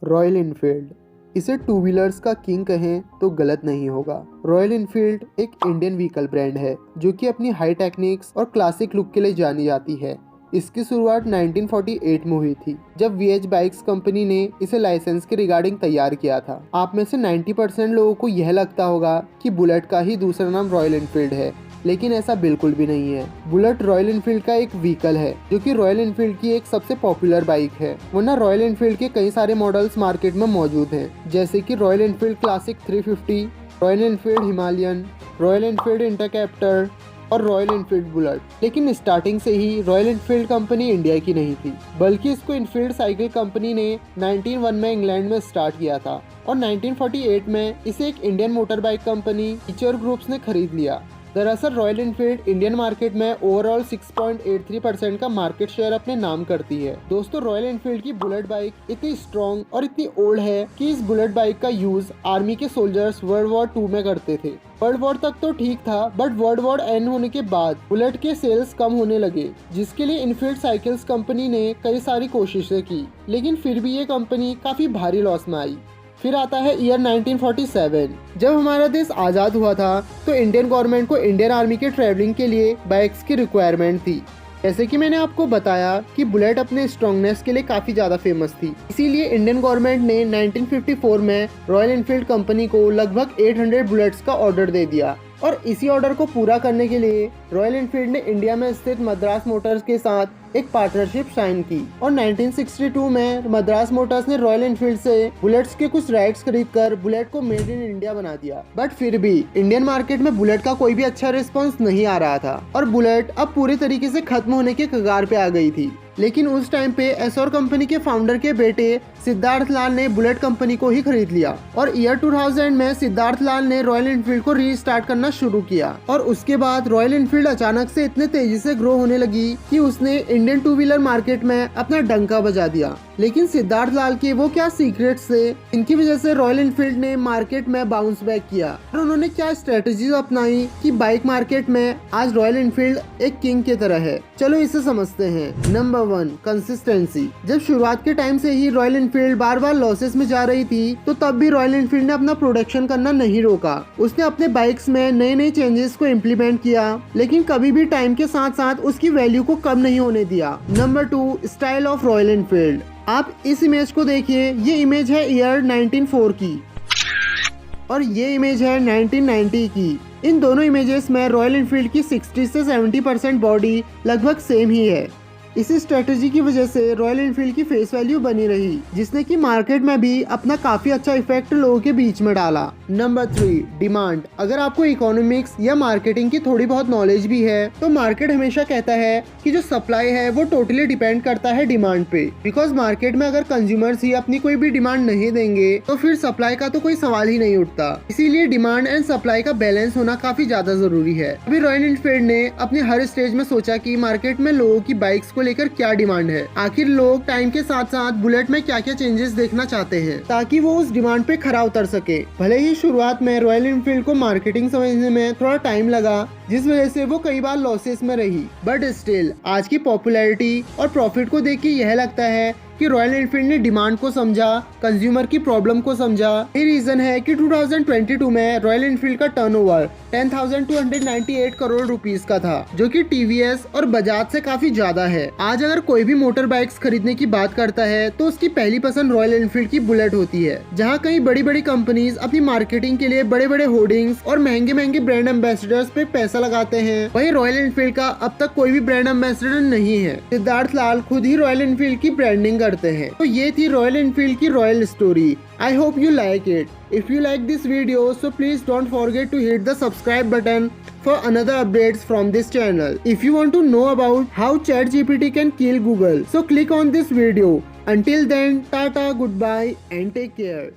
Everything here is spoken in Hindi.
रॉयल इनफील्ड, इसे टू व्हीलर्स का किंग कहें तो गलत नहीं होगा। रॉयल इनफील्ड एक इंडियन व्हीकल ब्रांड है जो कि अपनी हाई टेक्निक्स और क्लासिक लुक के लिए जानी जाती है। इसकी शुरुआत 1948 में हुई थी जब VH बाइक्स कंपनी ने इसे लाइसेंस के रिगार्डिंग तैयार किया था। आप में से 90% लोगों को यह लगता होगा कि बुलेट का ही दूसरा नाम रॉयल इनफील्ड है, लेकिन ऐसा बिल्कुल भी नहीं है। बुलेट रॉयल इनफील्ड का एक व्हीकल है जो कि रॉयल इनफील्ड की एक सबसे पॉपुलर बाइक है, वरना रॉयल इनफील्ड के कई सारे मॉडल्स मार्केट में मौजूद हैं, जैसे कि Royal Enfield Classic 350, Royal Enfield Himalayan, Royal Enfield Interceptor और रॉयल इनफील्ड बुलेट। लेकिन स्टार्टिंग से ही रॉयल इनफील्ड कंपनी इंडिया की नहीं थी, बल्कि इसको इनफील्ड साइकिल कंपनी ने 1901 में इंग्लैंड में स्टार्ट किया था और 1948 में इसे एक Indian motor bike company feature groups ने खरीद लिया। दरअसल रॉयल इनफील्ड इंडियन मार्केट में ओवरऑल 6.83% का मार्केट शेयर अपने नाम करती है। दोस्तों, रॉयल इनफील्ड की बुलेट बाइक इतनी स्ट्रॉन्ग और इतनी ओल्ड है कि इस बुलेट बाइक का यूज आर्मी के सोल्जर्स वर्ल्ड वॉर 2 में करते थे। वर्ल्ड वॉर तक तो ठीक था, बट वर्ल्ड वॉर एंड होने के बाद बुलेट के सेल्स कम होने लगे, जिसके लिए इनफील्ड साइकिल्स कंपनी ने कई सारी कोशिशें की, लेकिन फिर भी ये कंपनी काफी भारी लॉस में आई। फिर आता है ईयर 1947। जब हमारा देश आज़ाद हुआ था तो इंडियन गवर्नमेंट को इंडियन आर्मी के ट्रैवलिंग के लिए बाइक्स की रिक्वायरमेंट थी। जैसे कि मैंने आपको बताया कि बुलेट अपने स्ट्रॉन्गनेस के लिए काफ़ी ज़्यादा फेमस थी, इसीलिए इंडियन गवर्नमेंट ने 1954 में रॉयल इनफील्ड कंपनी को लगभग 800 बुलेट्स का ऑर्डर दे दिया। और इसी ऑर्डर को पूरा करने के लिए रॉयल इनफील्ड ने इंडिया में स्थित मद्रास मोटर्स के साथ एक पार्टनरशिप साइन की और 1962 में मद्रास मोटर्स ने रॉयल इनफील्ड से बुलेट्स के कुछ राइट्स खरीदकर बुलेट को मेड इन इंडिया बना दिया। बट फिर भी इंडियन मार्केट में बुलेट का कोई भी अच्छा रिस्पॉन्स नहीं आ रहा था और बुलेट अब पूरी तरीके से खत्म होने के कगार पे आ गई थी। लेकिन उस टाइम पे एसोर कंपनी के फाउंडर के बेटे सिद्धार्थ लाल ने बुलेट कंपनी को ही खरीद लिया और ईयर 2000 में सिद्धार्थ लाल ने रॉयल इनफील्ड को रीस्टार्ट करना शुरू किया। और उसके बाद रॉयल इनफील्ड अचानक से इतने तेजी से ग्रो होने लगी कि उसने इंडियन टू व्हीलर मार्केट में अपना डंका बजा दिया। लेकिन सिद्धार्थ लाल के वो क्या सीक्रेट्स थे, इनकी वजह से रॉयल इनफील्ड ने मार्केट में बाउंस बैक किया और उन्होंने क्या स्ट्रेटेजीज अपनाई कि बाइक मार्केट में आज रॉयल इनफील्ड एक किंग की तरह है। चलो इसे समझते हैं। Number 1, consistency. जब शुरुआत के टाइम से ही रॉयल इनफील्ड बार बार लॉसेस में जा रही थी, तो तब भी रॉयल इनफील्ड ने अपना प्रोडक्शन करना नहीं रोका। उसने अपने बाइक्स में नए नए चेंजेस को इम्प्लीमेंट किया, लेकिन कभी भी टाइम के साथ साथ उसकी वैल्यू को कम नहीं होने दिया। Number 2, style of royal Enfield. आप इस इमेज को देखिए, ये इमेज है ईयर 1904 की और ये इमेज है 1990 की। इन दोनों इमेजेस में रॉयल इनफील्ड की 60 से 70% बॉडी लगभग सेम ही है। इसी स्ट्रेटेजी की वजह से रॉयल इनफील्ड की फेस वैल्यू बनी रही, जिसने कि मार्केट में भी अपना काफी अच्छा इफेक्ट लोगों के बीच में डाला। Number 3, demand. अगर आपको इकोनॉमिक्स या मार्केटिंग की थोड़ी बहुत नॉलेज भी है, तो मार्केट हमेशा कहता है कि जो सप्लाई है वो टोटली डिपेंड करता है डिमांड पे। बिकॉज मार्केट में अगर कंज्यूमर्स ही अपनी कोई भी डिमांड नहीं देंगे तो फिर सप्लाई का तो कोई सवाल ही नहीं उठता। इसीलिए डिमांड एंड सप्लाई का बैलेंस होना काफी ज्यादा जरूरी है। अभी रॉयल इनफील्ड ने अपने हर स्टेज में सोचा कि मार्केट में लोगों की बाइक्स को लेकर क्या डिमांड है, आखिर लोग टाइम के साथ साथ बुलेट में क्या क्या चेंजेस देखना चाहते हैं, ताकि वो उस डिमांड पे खरा उतर सके। भले ही शुरुआत में रॉयल इनफील्ड को मार्केटिंग समझने में थोड़ा टाइम लगा, जिस वजह से वो कई बार लॉसेस में रही, बट स्टिल आज की पॉपुलैरिटी और प्रॉफिट को देख के यह लगता है कि रॉयल इनफील्ड ने डिमांड को समझा, कंज्यूमर की प्रॉब्लम को समझा। ये रीजन है कि 2022 में रॉयल इनफील्ड का टर्नओवर 10,298 करोड़ रुपीस का था, जो कि टीवीएस और बजाज से काफी ज्यादा है। आज अगर कोई भी मोटर बाइक्स खरीदने की बात करता है तो उसकी पहली पसंद रॉयल इनफील्ड की बुलेट होती है। जहाँ कई बड़ी बड़ी कंपनीज अपनी मार्केटिंग के लिए बड़े बड़े होर्डिंग्स और महंगे महंगे ब्रांड एम्बेसडर्स पे पैसा लगाते हैं, वही रॉयल इनफील्ड का अब तक कोई भी ब्रांड एम्बेसडर नहीं है। सिद्धार्थ लाल खुद ही रॉयल इनफील्ड की ब्रांडिंग करते हैं। तो ये थी रॉयल इनफील्ड की royal story. I hope you like it. If you like this video, so please don't forget to hit the subscribe button for another updates from this channel. If you want to know about how ChatGPT can kill Google, so click on this video. Until then, tata, goodbye and take care.